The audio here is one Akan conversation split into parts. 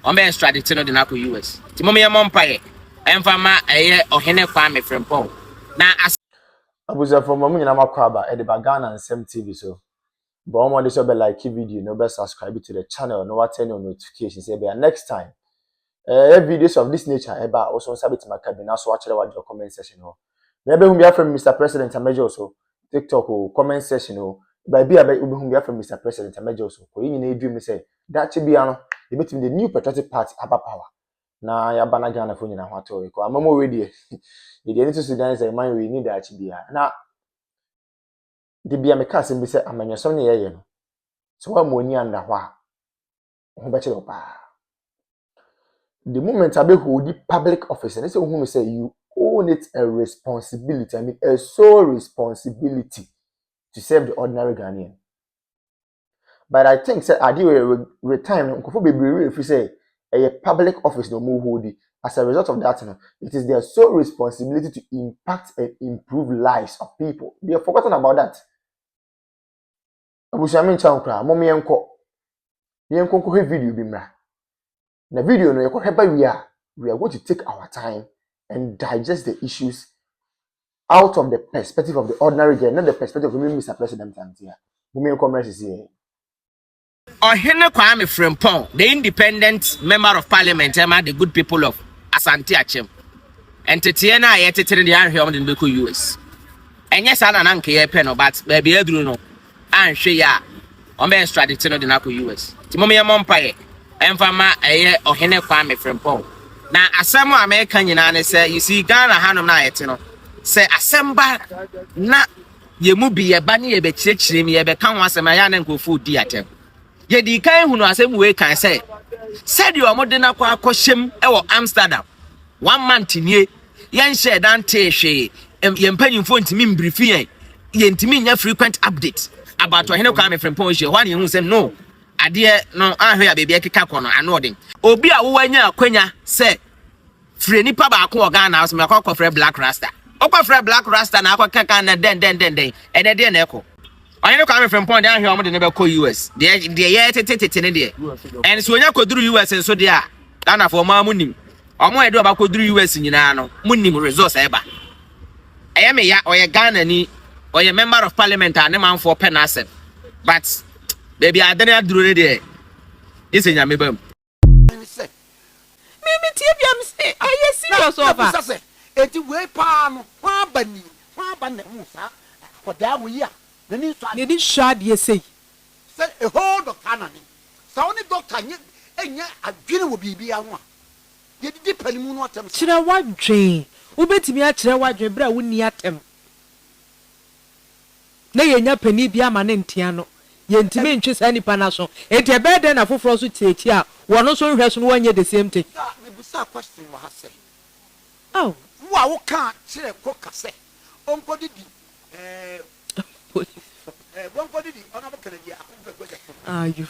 on be extradited no de na ko US ti mo me mompaye emfa ma eye ohene kwa me frempon na abuza from mo nyina makwaba e de bagana nsem TV so but omo dey so be like video no be subscribe to the channel no what turn on notifications say be next time videos of this nature eba also sabit makabina so watch the comment section ho maybe whom be from Mr. President Amejo so TikTok or comment section ho by be whom be from Mr. President Amejo so ko yin na dream say that be ano e between the new patriotic party aba power na ya bana Ghana fo nyina ho ato ko amamo we dey e dey into Sudan say man we need that be na the bia me ka sem be say amanyasom ne yeye no so wa mo ni anda ho a ho be chiro pa the moment I be hold the public office and say who say you own it a responsibility. I mean a sole responsibility to serve the ordinary Ghanaian. But I think say I do retirement nkofo bebree if you say a public office no more hold it. As a result of that, it is their sole responsibility to impact and improve lives of people. They have forgotten about that. Abushami chankra momi enko. Yenko ko video bi mra. The video no we are going to take our time and digest the issues out of the perspective of the ordinary guy, not the perspective of Mr. President here. Women commerce is here. ohene kwa me frempon the independent member of parliament the good people of An0ther entete na ayetetere de anhwe om de beko US enye sa na nanke ye pe no but baby aduru no anhwe ya om be extradited no de na ko US ti mo me mompaye emfa ma eye ohene kwa me frempon na asem America nyina ne say you see Ghana hanom na ayete no say asemba na ye mu bi ye ba ne ye be kirekire mi ye be kan ho asem ya na nkofu di atem ye di kan hu no asem we kan say said you amode na kwa akohyem e wo Amsterdam 1 month nie yen share dan te hwe ye mpanyimfo ntimi mbrifi ye ntimi nya frequent update about ohene kwa me frempon hwe ho ne hu say no ade no ahwe a bebi ekeka kono An0ther obi a wo wanya akwanya se free nipa ba ko Ghana house me akwa free black rasta okwa free black rasta na akwa kaka na den ene de na eko onye ko am frempon de ahwe omde ne be ko US de ye tete ne de en so onya koduru US nso de a Ghana for ma munim omo edo ba koduru US nyina no munim resource eba eye me ya oye Ghana ni oye member of parliament and man for pen asset but baby adene aduru de ise nya me bam me tie biam say aye serious over say enti we pa no wa ba na mu sa koda wo yi a na ni so ne di shad ye say a whole doctor na ni so oni doctor nye enya adwene wo bibia ho a ye di panimu no atem kire wadwen ubetimi a kire wadwen bra wo ni atem na ye nya pani bia ma ne ntia no ye ntime ntwe sa nipa na so enti e be den na foforo so tieti a wono so hwe so no wanye the same thing me busa question wa ha say oh wo kan kire ko kase onko didi onko didi ona bo kene dia akunfa gwaja ayu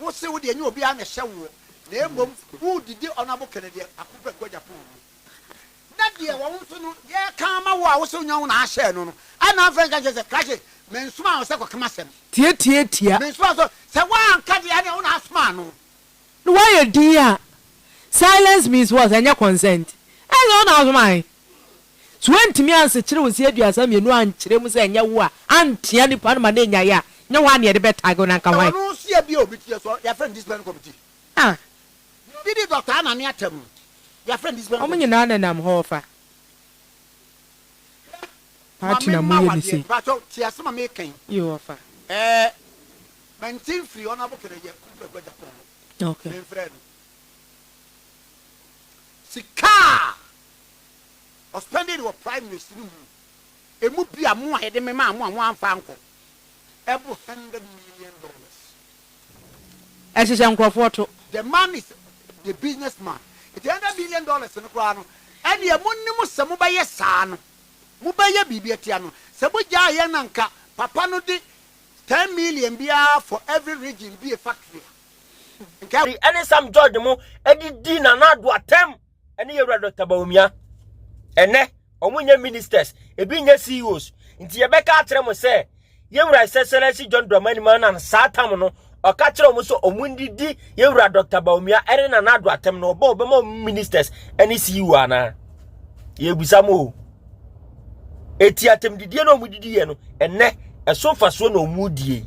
wo se wo de nya obi a na hye wo na emom wo didi ona bo kene dia akunfa gwaja po na de wo so no ye kan ma wo a wo se nya wo na ahye no ana fa nka je kaje mensuma wo se ko kama sem tie mensuma so se wa anka de ane wo na asma no no why dia silence means what anya consent I don't know why 20 me answer kire wo se aduasa mienu ankire mu se anya wo a antia ni pa no ma na nya ya nya wa ne de beta go na nka why no see bia obi tie so your friend discipline committee did it doctor na ne atem your friend discipline o munyi na nam ho fa party na mu ye ni se ba to tie asema me kan you offer mentin free ona bo kere ye ku gba Japan okay me friend sika o spending your prime minister emu bia mo a de me ma mo anfa anko ebu $100 million ese nkrofo to the man is the businessman it $100 million no kwa no ene e munnim se mo baye saa no mo baye bibia tia no se mo ja ye nanka papa no di 10 million bia for every region be a factory okay any some George mo edi na na do atem ene ye wura Dr. Bawumia ene omunye ministers ebi nye CEOs nti ye beka atrem se ye wura Excellency John Dramani man na satam no okachira omo so omundidi yewura Dr. Bawumia ere na nado atem no obo be mo ministers eni CEO ana yebusa mo eti atem didie no omudidi ye no enne esofa so no omudie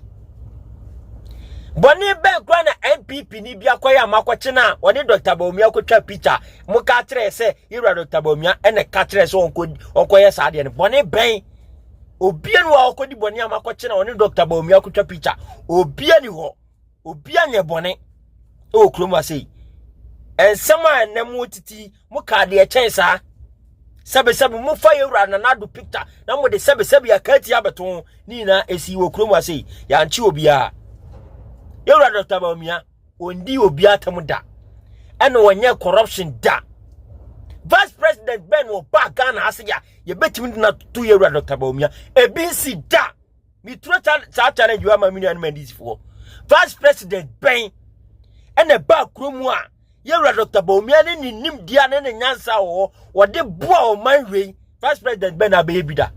boni be kwa na MPP ni bia koya makoche na oni Dr. Bawumia kotwa picture mo ka kire se yewura Dr. Bawumia ene ka kire se onkoye sa de ne boni ben obia no akodi boni amakoche na oni Dr. Bawumia kotwa picture obia ni ho obia nye boni o kroma sei ensema nemu titi mu ka de chensa sebe mu fa yewura na nado picture na mo de sebe akati abeton ni na esi wo kroma sei ya nchi obia yewura Dr. Bawumia ondi obia tamuda eno wonye corruption da Vice President Ben wo ba Ghana asya ye betimi na to yewura Dr. Bawumia ebinsi da mi tro challenge you ama mini and this for Vice President Ben ene ba kromu a yewura Dr. Bawumia ne nim dia ne nyansa wo de boa o manwe Vice President Ben abebida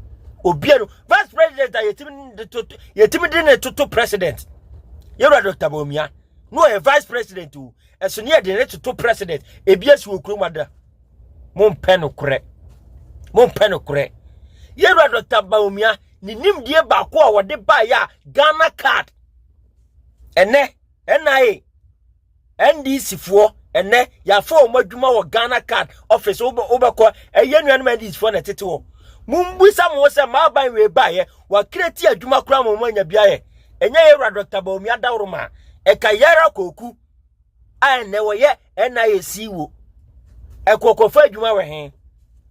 obia no Vice President yetimi de ne toto president yewura Dr. Bawumia no a Vice President o eso ne de ne toto president ebia si wo kromu ada mon peno kure yewura Dr. Bawumia ni nim die ba ko a wo de ba ya Ghana card ene NIA NDC for ene ya for madwuma wo Ghana card office obekọ eyenuanu NDC for na tete wo mumbusa mo se ma ban we ba ye wa kreti adwuma kura mo manya bia ye enye yewura Dr. Bawumia dawroma e ka yara koku ane wo ye NIA siwo ekokofa adwuma we he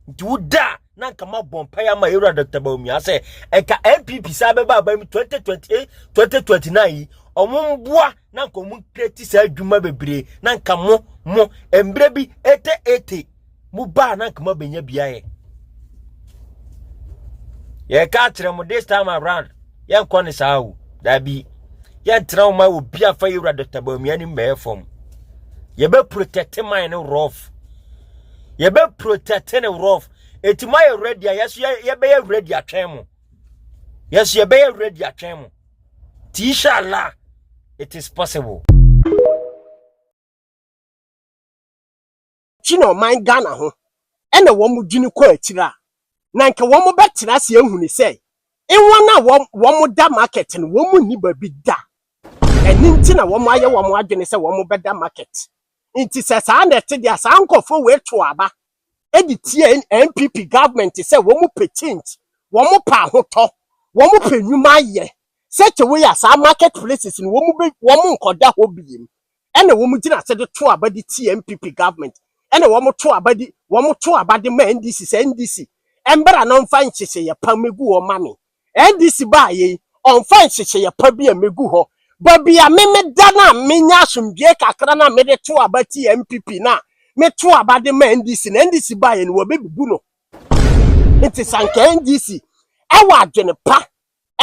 duda na nkama bompa ya ma yewura Dr. Bawumia se e ka MPP sabe ba ba 2028 2029 omumboa na nkomu kreti sa adwuma bebre na nkamo mo embre bi 80 mu ba na nkama benya bia ye ka kire mo this time around ye nko ne sawo da bi ye trauma wo bia fa yewura Dr. Bawumia ni mefom ye be protect mine rough ye be protect ne rough etima ye ready yeso ye be ready atwemo yeso ye be ready atwemo inshallah it is possible. Chino man Ghana ho ene wo mu dwini ko akira na nke wo mu betira se ehuni se enwa wo mu da market no wo mu ni ba bi da eni nti na wo mu aye wo mu adwene se wo mu beda market nti se sa na te dia sa nkofo we to aba edi tie NPP government se wo mu pe change wo mu pa hoto wo mu pe nwuma ye such a way as our marketplaces in woman nkoda ho biem ene wo mu gina se de to abadi TMPP government ene wo mu to abadi ma NDC se NDC embra no mfa nchese ye pa megu o mame NDC ba ye on fa nchese ye pa bia megu ho ba bia me da na menya asomdie kakra na me de to abati TMPP na me to abadi ma NDC na NDC ba ye no wo bebibu no it sanka NDC ewa adwene pa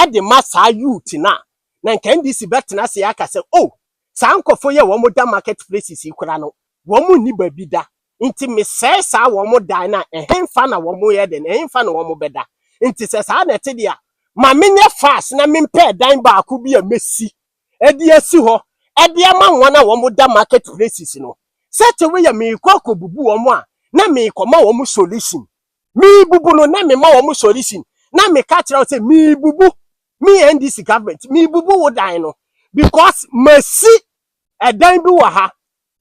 ede masa youth na nka NDC betena se aka se oh sankofo ye wo mo da marketplaces ikura no wo mo ni ba bi da nti me se sa wo mo da na ehemfa na wo mo ye de na ehemfa na wo mo beda nti se sa na te dia ma menye fast na mempe dan ba aku bi a mesi edi asi ho edi ama wona wo mo da marketplaces no set we ya me ikoko bubu wo mo a na me ikoma wo mo solution mi bubu no na me ma wo mo solution na me ka kira say mi bubu me NDC government me bubu wo dan no because mercy edan bi wo ha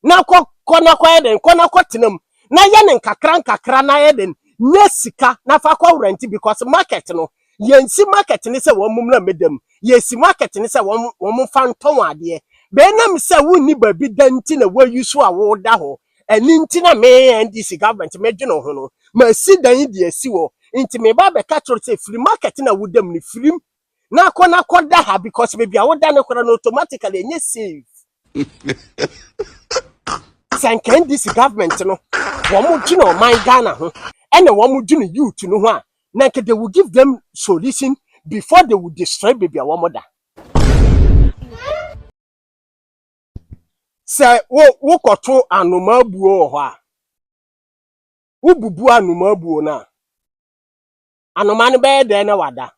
na kona eden kona tenam na ye ne nkakra na eden nya sika na fa kwa rent because market no yensi market ni se wo mum na medam yensi market ni se wo fa nton ade be na me se wo ni ba bi danti na wo yusu a wo da ho eni nti na me NDC government me dwene ho no mercy dan di asi wo nti me ba be ka tro say free market na wo dam ni free na kona da ha because baby awoda ne kora no automatically enye save sanken this government no wo mu gina o man Ghana ho ene wo mu gina youth no ho a na they will give them solution before they will destroy baby awoda say wo koto anoma buo ho a wo bubu anoma buo na anoma ne be de na wada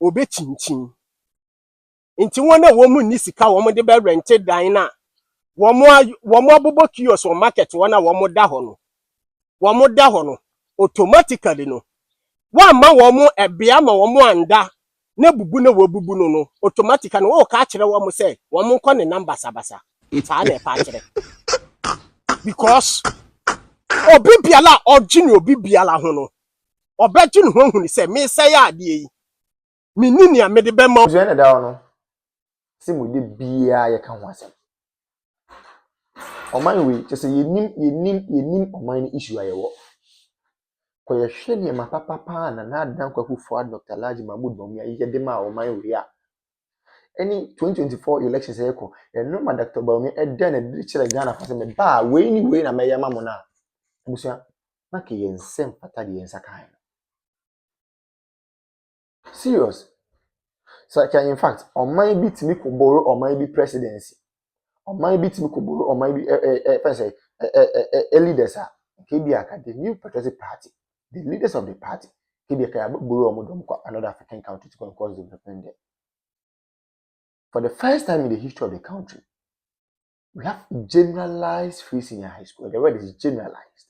obe chinchin Inti wona wo mu ni sika wo mo de be rent dan na wo mo abobo kiosk o market wona wo mo da ho no automatically no wa ma wo mo ebia ma wo mo anda na bubu na wo bubu no automatically wo ka kire wo mo say wo mo nko ne number sabasa ta na e pa kire because obi biala ogini obi biala ho no obeji no hu ni say me say ade yi me ni ni amede be ma je na da no si mu de bia ye ka ho asem oman we just yenim oman ni issue ayewo ko ye hwe ni ma papa na adan kwaku fo Dr. Laji Mahmood Bawumia ye de ma oman we a any 2024 elections eko no ma Dr. Bawumia e den na de kire Ghana fa se me ba we ni na me yama mo na busia na ke yensem pata de yensa kan serious so in fact oman bit me ko borrow oman bi presidency oman bit me ko borrow oman bi say leaders are KBA the new patriotic party the leaders of the party KBA borrow omodom kwa another African country to cause development there. For the first time in the history of the country, we have generalized free senior high school. The word is generalized.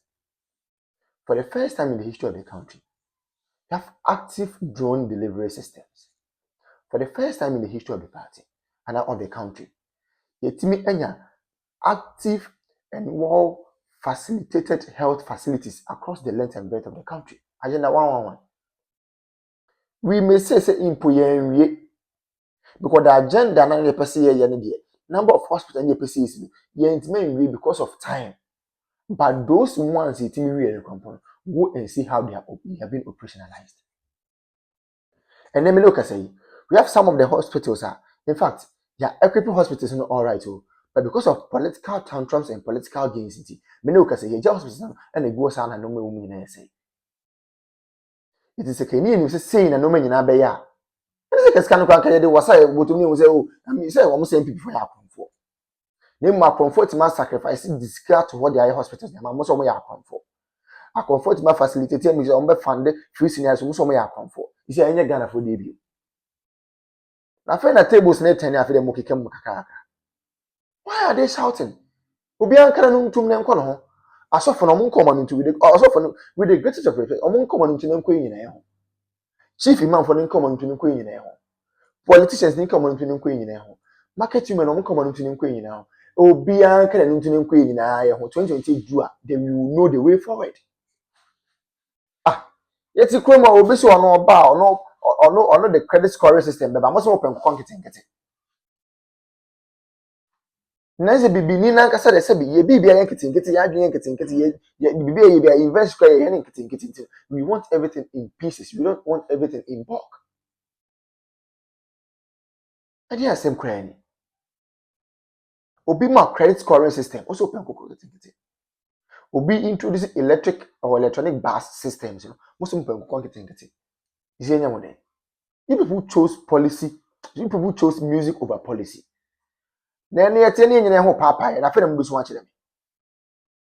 For the first time in the history of the country, we have active drone delivery systems. For the first time in the history of the party and of the country, yetimi enya active and well facilitated health facilities across the length and breadth of the country. Agenda 111. We may say impoyen because the agenda na the person here number of hospitals in the person is because of time. But those ones yetimi component, go and see how they have been operationalized. And then me look at say we have some of the hospitals in fact, yeah, equipping hospitals not all right, but because of political tantrums and political gains, me look at say yeah, hospitals and they go sana no me say. It is a Kenyan who say na no me nyina be ya. It is a scan kwa kaya de wasa botumi wo say oh, I mean say we say people for akonfo. Name ma akonfo to ma sacrifice discard to what their hospitals na mo so mo ya akonfo. Akonfo to ma facilitate me say on be fund free seniors mo so mo ya akonfo. You say anya Ghana for dey. Na fe na tables na 10 afi dem mokekam kakaka. Why are they shouting? Obi ankara no ntum ne nko no ho. Asofo no monko ma no ntu with the greatest of respect. Omonko ma no ntu ne nko nyina e ho. Chief imam for nko ma no ntu ne nko nyina e ho. Politicians nko ma no ntu ne nko nyina e ho. Market women no monko ma no ntu ne nko nyina e ho. Obi ankara no ntu ne nko nyina e ho. 2020 do they will know the way forward. Yeti kroma obi so ono oba ono the credit scoring system beba mo so open konketenkete. Nanze bibini na nkasa de se bi ye bibia yanketenkete ya adwen yanketenkete ye bibia ye bia invest square ye yanketenkete. We want everything in pieces. We don't want everything in bulk. Adi asem kra ni. Obi ma credit scoring system also open konketenkete. Obi introduce electric or electronic bus systems, most of them konketenkete. Is any one there? You people chose policy. You people chose music over policy. Then you tell me you papa, and I feel I'm going to watch them.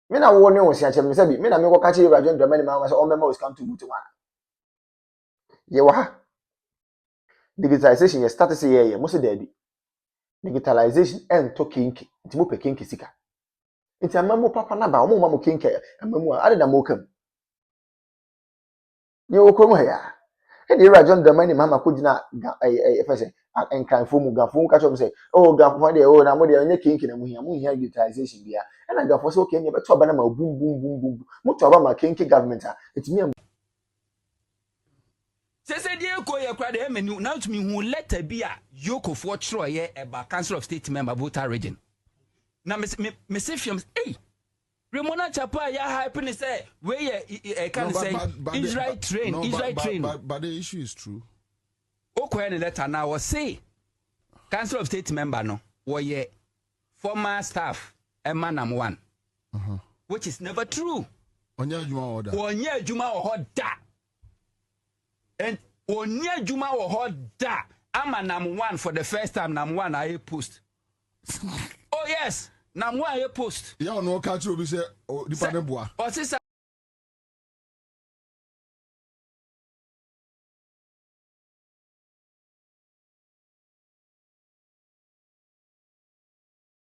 Me na wo ne wo sia chem se bi me na me ko ka che Ibrahim Dramani ma say o mema was come to butu one. Ye wa ha. Digitalization ye start say ye mo se da bi. Digitalization en to kinki. Nti mo pe kinki sika. Nti amamu papa na ba o mo ma mo kinki amamu a ade da mo kam. Ye wo ko mo ya. E dey Ibrahim Dramani ma ma ko gina efese enkanfo mu gafo ka chom say oh gafo dey oh na mo dey onye kinki na mo hia digitalization bia. And I got for so okay, but to abana ma boom boom boom boom. Mo to abama kenke government it's me. Say dey ko ye kra dey menu now to me hu letter bi a yoko for tro ye eba council of state member voter region. Na me say fiam hey Remona Chapa ya hype ni say we ye can say Israel train. But the issue is true. Okwa ni letter now was say council of state member no wo ye former staff Emanam one, which is never true. Onya Juma or da. And Onya Juma or da. Amanam one for the first time. Nam one I post. Oh yes, Nam one I post. Yeah, no catch you. Say, oh, the bois. Or sister,